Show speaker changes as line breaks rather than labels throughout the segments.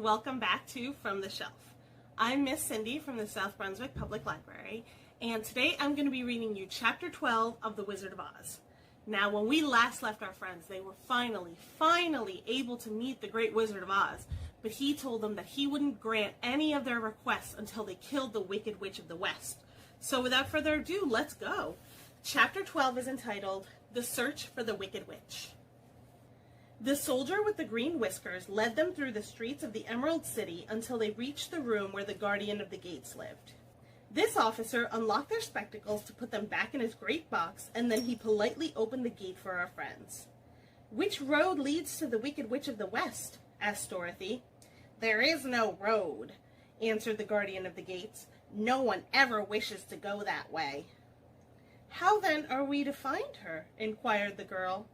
welcome back to From the Shelf. I'm Miss Cindy from the South Brunswick Public Library, and today I'm going to be reading you Chapter 12 of The Wizard of Oz. Now, when we last left our friends, they were finally able to meet the Great Wizard of Oz, but he told them that he wouldn't grant any of their requests until they killed the Wicked Witch of the West. So without further ado, let's go. Chapter 12 is entitled, The Search for the Wicked Witch. The soldier with the green whiskers led them through the streets of the Emerald City until they reached the room where the guardian of the gates lived. This officer unlocked their spectacles to put them back in his great box, and then he politely opened the gate for our friends. "Which road leads to the Wicked Witch of the West?" asked Dorothy. "There is no road," answered the guardian of the gates. "No one ever wishes to go that way." "How then are we to find her?" inquired the girl.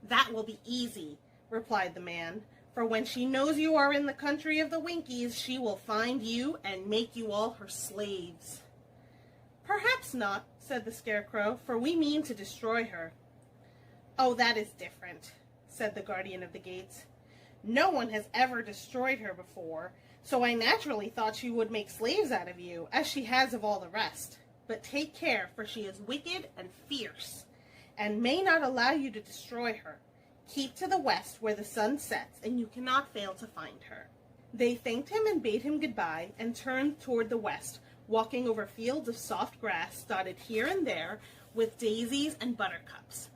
"That will be easy," replied the man, "for when she knows you are in the country of the Winkies, she will find you and make you all her slaves." "Perhaps not," said the Scarecrow, "for we mean to destroy her." "Oh, that is different," said the guardian of the gates. "No one has ever destroyed her before, so I naturally thought she would make slaves out of you, as she has of all the rest. But take care, for she is wicked and fierce, and may not allow you to destroy her. Keep to the west where the sun sets, and you cannot fail to find her." They thanked him and bade him goodbye, and turned toward the west, walking over fields of soft grass dotted here and there with daisies and buttercups.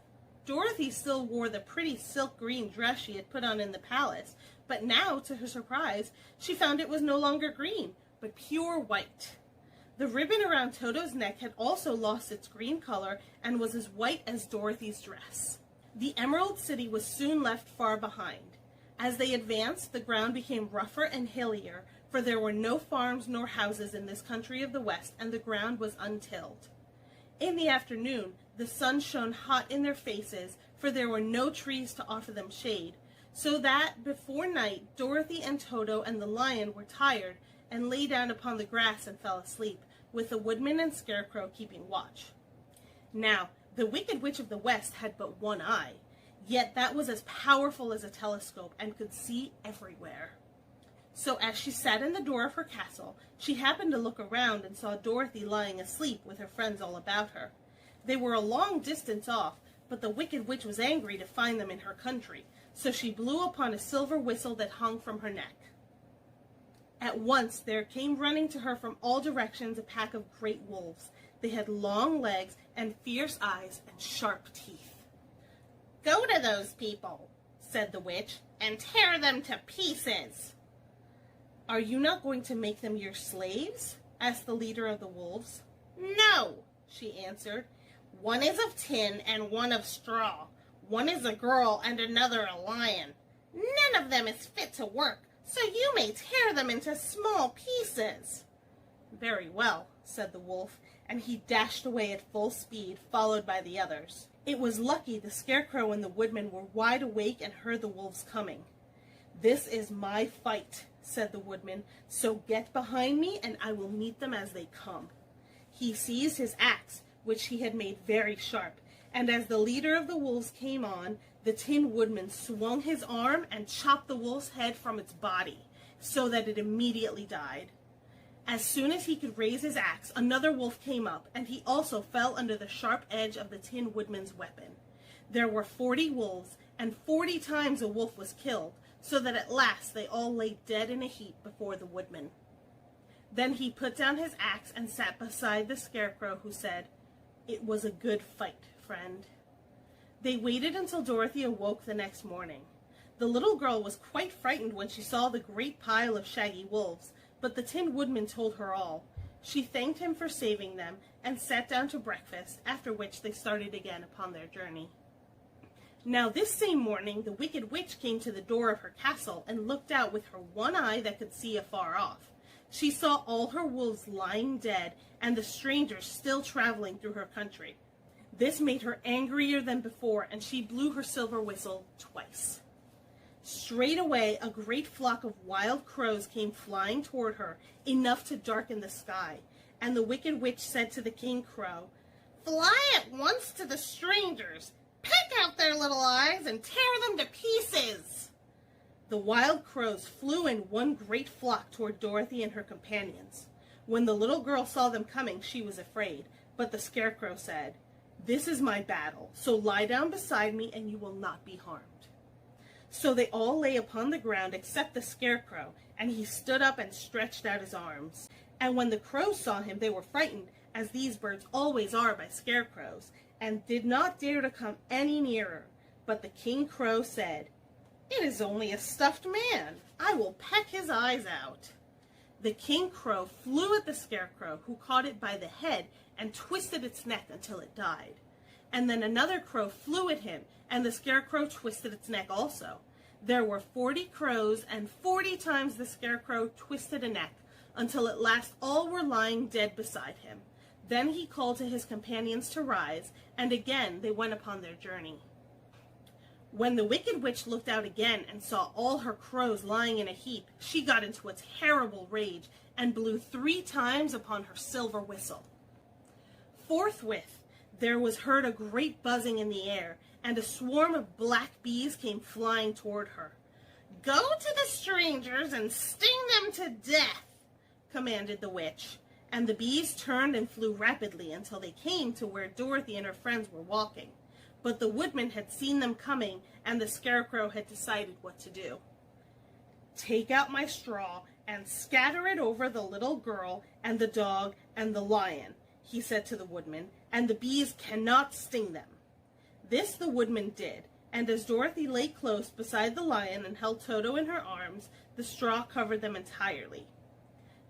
Dorothy still wore the pretty silk green dress she had put on in the palace, but now, to her surprise, she found it was no longer green, but pure white. The ribbon around Toto's neck had also lost its green color and was as white as Dorothy's dress. The Emerald City was soon left far behind. As they advanced, the ground became rougher and hillier, for there were no farms nor houses in this country of the West, and the ground was untilled. In the afternoon, the sun shone hot in their faces, for there were no trees to offer them shade, so that, before night, Dorothy and Toto and the lion were tired and lay down upon the grass and fell asleep, with the Woodman and Scarecrow keeping watch. Now, the Wicked Witch of the West had but one eye, yet that was as powerful as a telescope and could see everywhere. So as she sat in the door of her castle, she happened to look around and saw Dorothy lying asleep with her friends all about her. They were a long distance off, but the Wicked Witch was angry to find them in her country, so she blew upon a silver whistle that hung from her neck. At once there came running to her from all directions a pack of great wolves. They had long legs and fierce eyes and sharp teeth. "Go to those people," said the witch, "and tear them to pieces." "Are you not going to make them your slaves?" asked the leader of the wolves. "No," she answered. "One is of tin and one of straw. One is a girl and another a lion. None of them is fit to work, so you may tear them into small pieces." "Very well," said the wolf, and he dashed away at full speed, followed by the others. It was lucky the Scarecrow and the Woodman were wide awake and heard the wolves coming. "This is my fight," said the Woodman, "so get behind me and I will meet them as they come." He seized his axe, which he had made very sharp, and as the leader of the wolves came on, the Tin Woodman swung his arm and chopped the wolf's head from its body, so that it immediately died. As soon as he could raise his axe, another wolf came up, and he also fell under the sharp edge of the Tin Woodman's weapon. There were 40 wolves, and 40 times a wolf was killed, so that at last they all lay dead in a heap before the Woodman. Then he put down his axe and sat beside the Scarecrow, who said, "It was a good fight, friend." They waited until Dorothy awoke the next morning. The little girl was quite frightened when she saw the great pile of shaggy wolves, but the Tin Woodman told her all. She thanked him for saving them and sat down to breakfast, after which they started again upon their journey. Now this same morning the Wicked Witch came to the door of her castle and looked out with her one eye that could see afar off. She saw all her wolves lying dead and the strangers still traveling through her country. This made her angrier than before, and she blew her silver whistle twice. Straight away a great flock of wild crows came flying toward her, enough to darken the sky, and the Wicked Witch said to the King Crow, "Fly at once to the strangers, pick out their little eyes, and tear them to pieces." The wild crows flew in one great flock toward Dorothy and her companions. When the little girl saw them coming, she was afraid, but the Scarecrow said, "This is my battle, so lie down beside me and you will not be harmed." So they all lay upon the ground except the Scarecrow, and he stood up and stretched out his arms. And when the crows saw him, they were frightened, as these birds always are by scarecrows, and did not dare to come any nearer. But the King Crow said, "It is only a stuffed man. I will peck his eyes out." The King Crow flew at the Scarecrow, who caught it by the head and twisted its neck until it died. And then another crow flew at him, and the Scarecrow twisted its neck also. There were 40 crows, and 40 times the Scarecrow twisted a neck, until at last all were lying dead beside him. Then he called to his companions to rise, and again they went upon their journey. When the Wicked Witch looked out again and saw all her crows lying in a heap, she got into a terrible rage and blew 3 times upon her silver whistle. Forthwith there was heard a great buzzing in the air, and a swarm of black bees came flying toward her. "Go to the strangers and sting them to death," commanded the witch, and the bees turned and flew rapidly until they came to where Dorothy and her friends were walking. But the woodman had seen them coming, and the Scarecrow had decided what to do. "Take out my straw and scatter it over the little girl and the dog and the lion," he said to the woodman, "and the bees cannot sting them." This the woodman did, and as Dorothy lay close beside the lion and held Toto in her arms, the straw covered them entirely.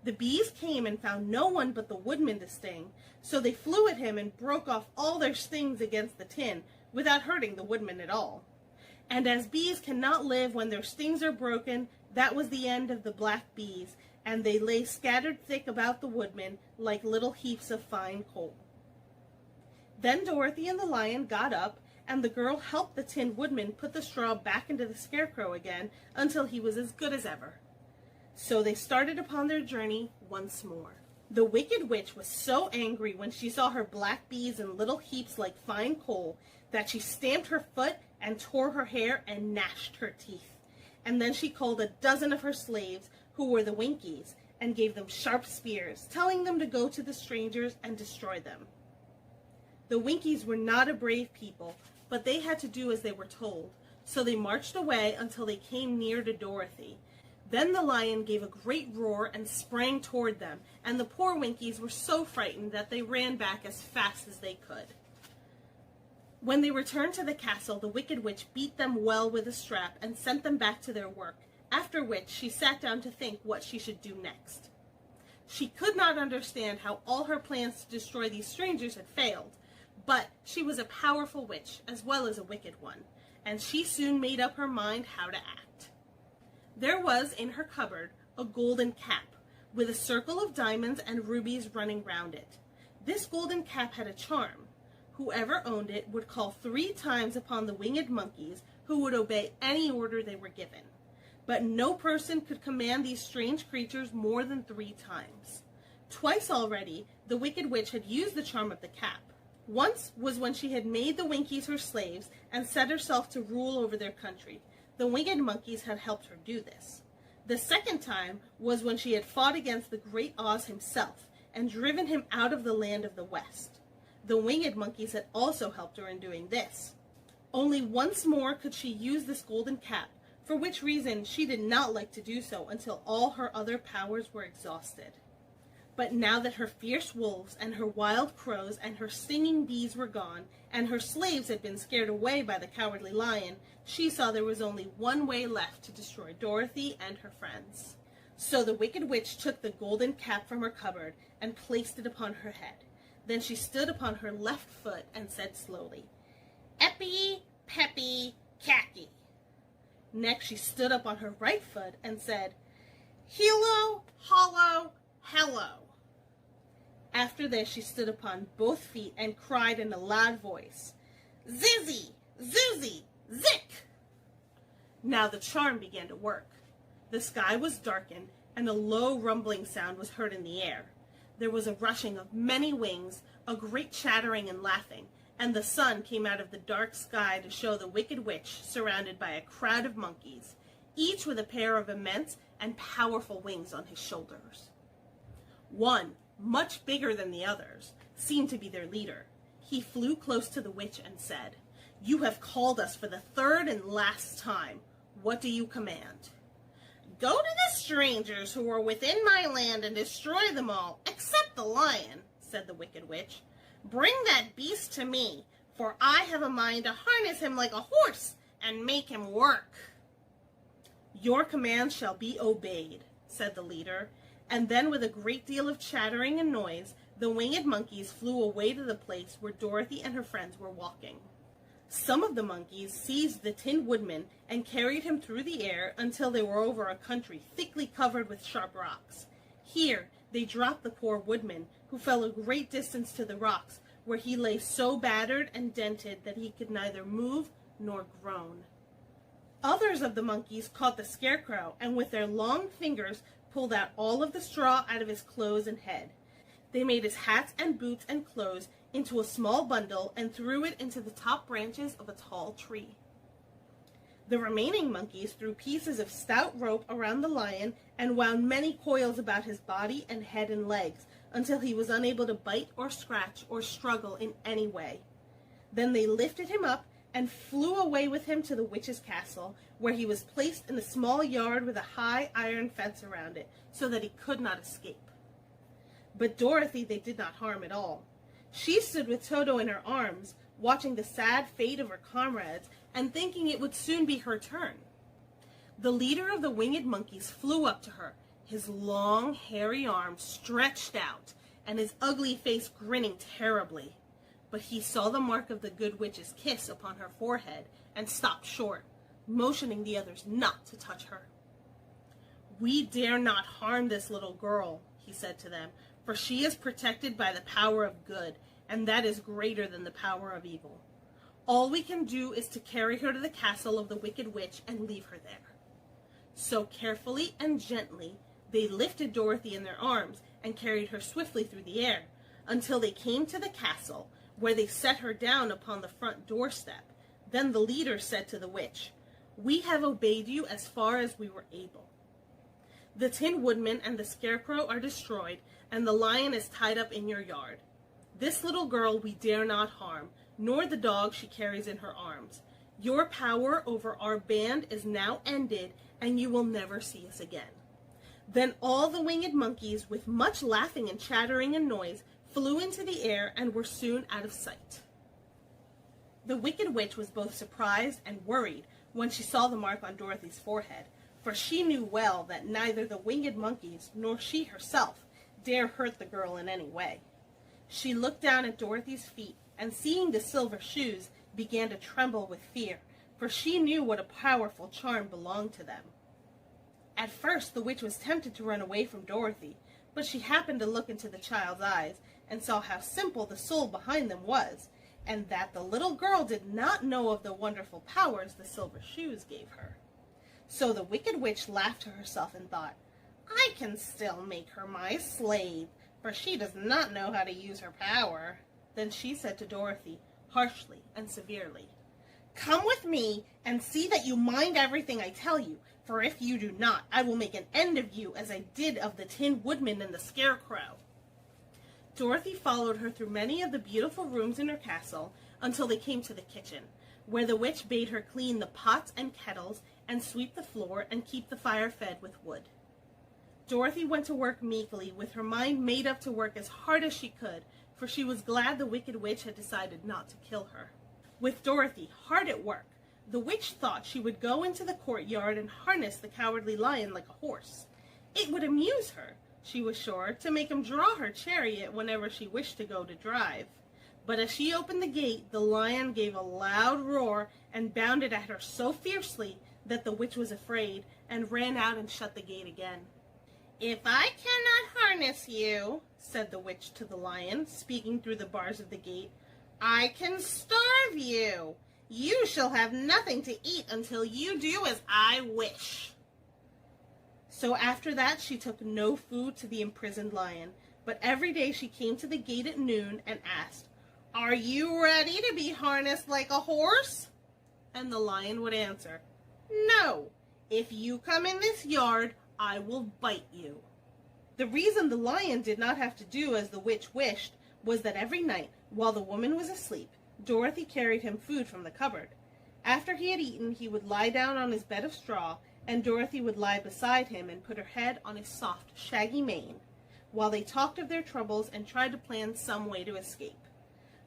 The bees came and found no one but the woodman to sting, so they flew at him and broke off all their stings against the tin, without hurting the woodman at all. And as bees cannot live when their stings are broken, that was the end of the black bees, and they lay scattered thick about the woodman like little heaps of fine coal. Then Dorothy and the lion got up, and the girl helped the Tin Woodman put the straw back into the Scarecrow again until he was as good as ever. So they started upon their journey once more. The Wicked Witch was so angry when she saw her black bees in little heaps like fine coal that she stamped her foot and tore her hair and gnashed her teeth. And then she called a dozen of her slaves, who were the Winkies, and gave them sharp spears, telling them to go to the strangers and destroy them. The Winkies were not a brave people, but they had to do as they were told, so they marched away until they came near to Dorothy. Then the lion gave a great roar and sprang toward them, and the poor Winkies were so frightened that they ran back as fast as they could. When they returned to the castle, the Wicked Witch beat them well with a strap and sent them back to their work, after which she sat down to think what she should do next. She could not understand how all her plans to destroy these strangers had failed, but she was a powerful witch as well as a wicked one, and she soon made up her mind how to act. There was in her cupboard a golden cap, with a circle of diamonds and rubies running round it. This golden cap had a charm. Whoever owned it would call 3 times upon the winged monkeys, who would obey any order they were given. But no person could command these strange creatures more than 3 times. Twice already, the Wicked Witch had used the charm of the cap. Once was when she had made the Winkies her slaves and set herself to rule over their country. The winged monkeys had helped her do this. The second time was when she had fought against the great Oz himself and driven him out of the land of the West. The winged monkeys had also helped her in doing this. Only once more could she use this golden cap, for which reason she did not like to do so until all her other powers were exhausted. But now that her fierce wolves and her wild crows and her stinging bees were gone, and her slaves had been scared away by the cowardly lion, she saw there was only one way left to destroy Dorothy and her friends. So the Wicked Witch took the golden cap from her cupboard and placed it upon her head. Then she stood upon her left foot and said slowly, "Eppy, peppy, khaki." Next she stood up on her right foot and said, "Hilo, hollow, hello." After this she stood upon both feet and cried in a loud voice, "Zizzy, Zoozy, Zick!" Now the charm began to work. The sky was darkened, and a low rumbling sound was heard in the air. There was a rushing of many wings, a great chattering and laughing, and the sun came out of the dark sky to show the Wicked Witch surrounded by a crowd of monkeys. each with a pair of immense and powerful wings on his shoulders. One, much bigger than the others, seemed to be their leader. He flew close to the witch and said, "You have called us for the third and last time. What do you command?" "Go to the strangers who are within my land and destroy them all, except the lion," said the wicked witch. "Bring that beast to me, for I have a mind to harness him like a horse and make him work." "Your command shall be obeyed," said the leader, and then with a great deal of chattering and noise, the winged monkeys flew away to the place where Dorothy and her friends were walking. Some of the monkeys seized the Tin Woodman and carried him through the air until they were over a country thickly covered with sharp rocks. Here they dropped the poor woodman, who fell a great distance to the rocks, where he lay so battered and dented that he could neither move nor groan. Others of the monkeys caught the Scarecrow and with their long fingers pulled out all of the straw out of his clothes and head. They made his hats and boots and clothes into a small bundle and threw it into the top branches of a tall tree. The remaining monkeys threw pieces of stout rope around the lion and wound many coils about his body and head and legs until he was unable to bite or scratch or struggle in any way. Then they lifted him up and flew away with him to the witch's castle, where he was placed in a small yard with a high iron fence around it, so that he could not escape. But Dorothy they did not harm at all. She stood with Toto in her arms, watching the sad fate of her comrades, and thinking it would soon be her turn. The leader of the winged monkeys flew up to her, his long, hairy arms stretched out, and his ugly face grinning terribly. But he saw the mark of the good witch's kiss upon her forehead, and stopped short, motioning the others not to touch her. "We dare not harm this little girl," he said to them, "for she is protected by the power of good, and that is greater than the power of evil. All we can do is to carry her to the castle of the wicked witch and leave her there." So carefully and gently they lifted Dorothy in their arms and carried her swiftly through the air until they came to the castle, where they set her down upon the front doorstep. Then the leader said to the witch, "We have obeyed you as far as we were able. The Tin Woodman and the Scarecrow are destroyed, and the lion is tied up in your yard. This little girl we dare not harm, nor the dog she carries in her arms. Your power over our band is now ended, and you will never see us again." Then all the winged monkeys, with much laughing and chattering and noise, flew into the air and were soon out of sight. The wicked witch was both surprised and worried when she saw the mark on Dorothy's forehead, for she knew well that neither the winged monkeys nor she herself dare hurt the girl in any way. She looked down at Dorothy's feet, and seeing the silver shoes, began to tremble with fear, for she knew what a powerful charm belonged to them. At first the witch was tempted to run away from Dorothy, but she happened to look into the child's eyes and saw how simple the soul behind them was, and that the little girl did not know of the wonderful powers the silver shoes gave her. So the wicked witch laughed to herself and thought, "I can still make her my slave, for she does not know how to use her power." Then she said to Dorothy, harshly and severely, "Come with me and see that you mind everything I tell you, for if you do not, I will make an end of you as I did of the Tin Woodman and the Scarecrow." Dorothy followed her through many of the beautiful rooms in her castle until they came to the kitchen, where the witch bade her clean the pots and kettles and sweep the floor and keep the fire fed with wood. Dorothy went to work meekly, with her mind made up to work as hard as she could, for she was glad the wicked witch had decided not to kill her. With Dorothy hard at work, the witch thought she would go into the courtyard and harness the Cowardly Lion like a horse. It would amuse her, she was sure, to make him draw her chariot whenever she wished to go to drive. But as she opened the gate, the lion gave a loud roar and bounded at her so fiercely that the witch was afraid and ran out and shut the gate again. "If I cannot harness you," said the witch to the lion, speaking through the bars of the gate, "I can starve you. You shall have nothing to eat until you do as I wish." So after that she took no food to the imprisoned lion, but every day she came to the gate at noon and asked, "Are you ready to be harnessed like a horse?" And the lion would answer, "No, If you come in this yard, I will bite you." The reason the lion did not have to do as the witch wished was that every night, while the woman was asleep, Dorothy carried him food from the cupboard. After he had eaten, he would lie down on his bed of straw, and Dorothy would lie beside him and put her head on his soft, shaggy mane, while they talked of their troubles and tried to plan some way to escape.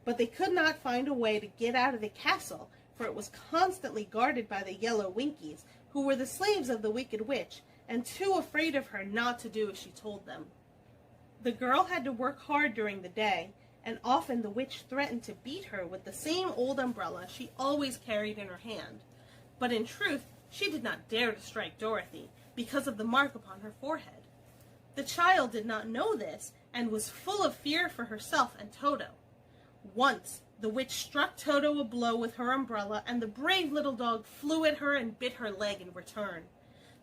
But they could not find a way to get out of the castle, for it was constantly guarded by the yellow Winkies, who were the slaves of the Wicked Witch, and too afraid of her not to do as she told them. The girl had to work hard during the day, and often the witch threatened to beat her with the same old umbrella she always carried in her hand. But in truth, she did not dare to strike Dorothy, because of the mark upon her forehead. The child did not know this, and was full of fear for herself and Toto. Once, the witch struck Toto a blow with her umbrella, and the brave little dog flew at her and bit her leg in return.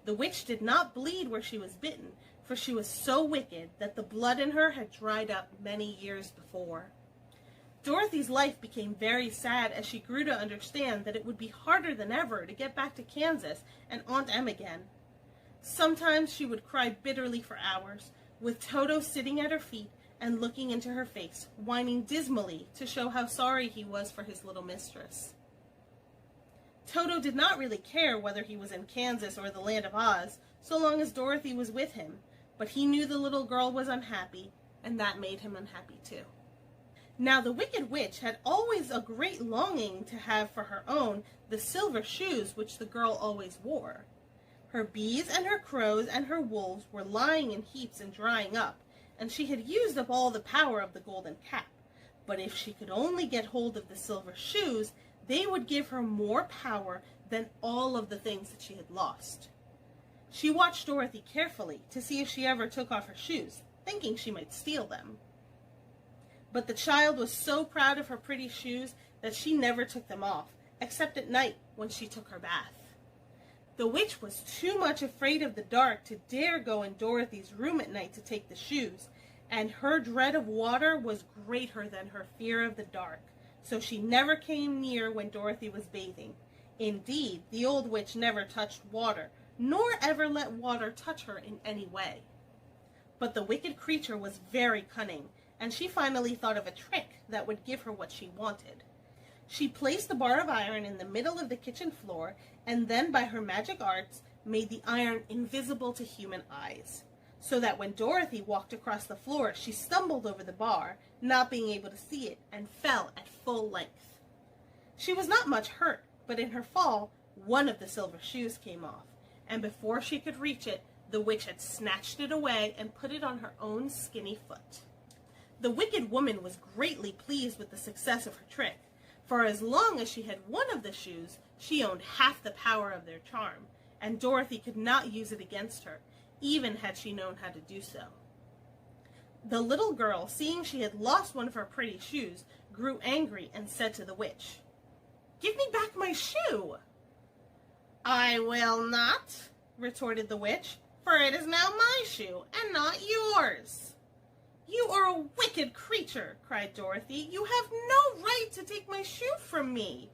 The witch did not bleed where she was bitten, for she was so wicked that the blood in her had dried up many years before. Dorothy's life became very sad as she grew to understand that it would be harder than ever to get back to Kansas and Aunt Em again. Sometimes she would cry bitterly for hours, with Toto sitting at her feet and looking into her face, whining dismally to show how sorry he was for his little mistress. Toto did not really care whether he was in Kansas or the Land of Oz, so long as Dorothy was with him, but he knew the little girl was unhappy, and that made him unhappy too. Now the Wicked Witch had always a great longing to have for her own the silver shoes which the girl always wore. Her bees and her crows and her wolves were lying in heaps and drying up, and she had used up all the power of the golden cap. But if she could only get hold of the silver shoes, they would give her more power than all of the things that she had lost. She watched Dorothy carefully to see if she ever took off her shoes, thinking she might steal them. But the child was so proud of her pretty shoes that she never took them off, except at night when she took her bath. The witch was too much afraid of the dark to dare go in Dorothy's room at night to take the shoes, and her dread of water was greater than her fear of the dark, so she never came near when Dorothy was bathing. Indeed, the old witch never touched water, nor ever let water touch her in any way. But the wicked creature was very cunning, and she finally thought of a trick that would give her what she wanted. She placed a bar of iron in the middle of the kitchen floor, and then by her magic arts made the iron invisible to human eyes, so that when Dorothy walked across the floor, she stumbled over the bar, not being able to see it, and fell at full length. She was not much hurt, but in her fall, one of the silver shoes came off, and before she could reach it, the witch had snatched it away and put it on her own skinny foot. The wicked woman was greatly pleased with the success of her trick, for as long as she had one of the shoes, she owned half the power of their charm, and Dorothy could not use it against her, even had she known how to do so. The little girl, seeing she had lost one of her pretty shoes, grew angry and said to the witch, "Give me back my shoe." "I will not," retorted the witch, "for it is now my shoe, and not yours." "You are a wicked creature," cried Dorothy. "You have no right to take my shoe from me."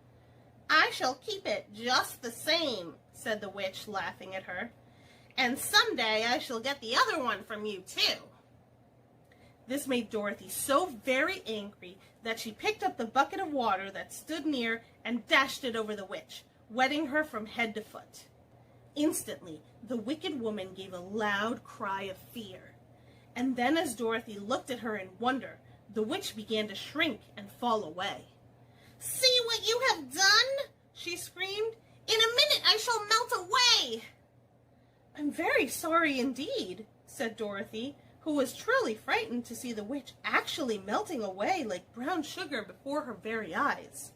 "I shall keep it just the same," said the witch, laughing at her. "And someday I shall get the other one from you, too." This made Dorothy so very angry that she picked up the bucket of water that stood near and dashed it over the witch, wetting her from head to foot. Instantly, the wicked woman gave a loud cry of fear. And then as Dorothy looked at her in wonder, the witch began to shrink and fall away. "See what you have done?" she screamed. "In a minute I shall melt away." "I'm very sorry indeed," said Dorothy, who was truly frightened to see the witch actually melting away like brown sugar before her very eyes.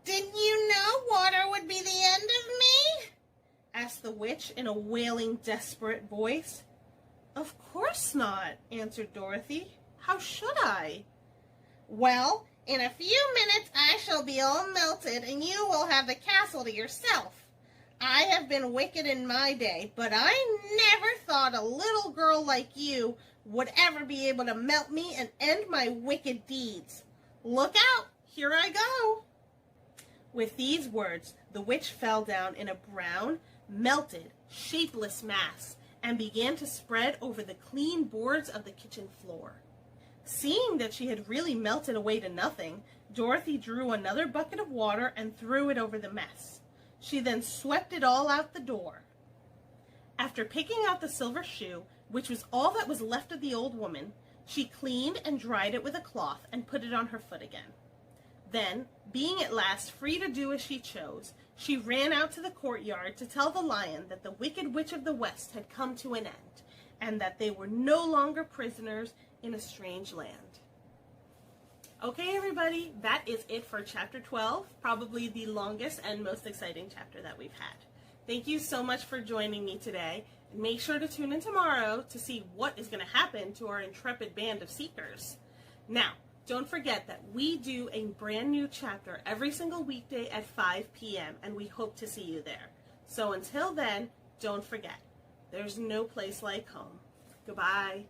"Didn't you know water would be the end of me?" asked the witch in a wailing, desperate voice. "Of course not," answered Dorothy. "How should I?" "Well, in a few minutes I shall be all melted, and you will have the castle to yourself. I have been wicked in my day, but I never thought a little girl like you would ever be able to melt me and end my wicked deeds. Look out, here I go." With these words, the witch fell down in a brown, melted, shapeless mass and began to spread over the clean boards of the kitchen floor. Seeing that she had really melted away to nothing, Dorothy drew another bucket of water and threw it over the mess. She then swept it all out the door. After picking out the silver shoe, which was all that was left of the old woman, she cleaned and dried it with a cloth and put it on her foot again. Then, being at last free to do as she chose, she ran out to the courtyard to tell the lion that the Wicked Witch of the West had come to an end, and that they were no longer prisoners in a strange land. Okay, everybody, that is it for Chapter 12, probably the longest and most exciting chapter that we've had. Thank you so much for joining me today, and make sure to tune in tomorrow to see what is going to happen to our intrepid band of seekers. Now, don't forget that we do a brand new chapter every single weekday at 5 p.m., and we hope to see you there. So until then, don't forget, there's no place like home. Goodbye.